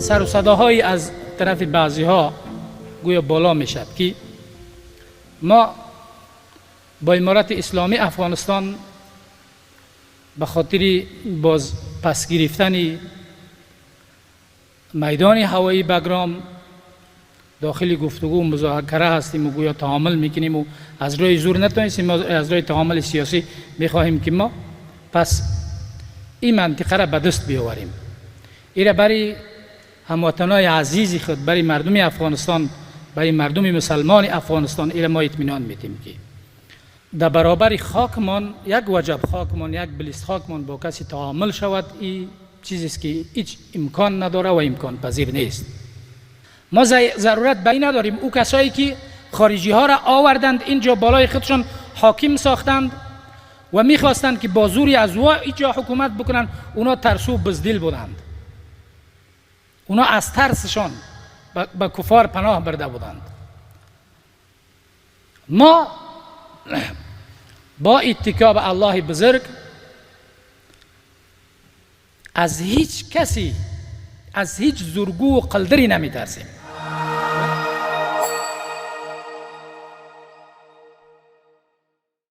سر و صداهایی از طرف بعضی ها گویا بالا می شد که ما با امارت اسلامی افغانستان به خاطر باز پس گرفتن میدان هوایی بگرام داخل گفتگو و مذاکره هستیم و گویا تعامل میکنیم و از روی زور نتونستیم، از روی تعامل سیاسی میخواهیم که ما پس این منطقه را به دست بیاوریم. ایره برای هموطنای عزیز خود، برای مردم افغانستان، برای مردم مسلمان افغانستان ایره ما اطمینان میدیم که در برابر خاکمان، یک وجب خاکمان، یک بلیست خاکمان با کسی تعامل شود، این چیزی است که هیچ امکان نداره و امکان پذیر نیست. ما ضرورت به این نداریم او کسایی که خارجی ها را آوردند اینجا بالای خودشان حاکم ساختند و میخواستند که با زوری از اینجا حکومت بکنند، اونا ترسو بزدل بودند، اونا از ترسشان به کفار پناه برده بودند. ما با اتکا به الله بزرگ از هیچ کسی، از هیچ زورگو و قلدری نمی ترسیم.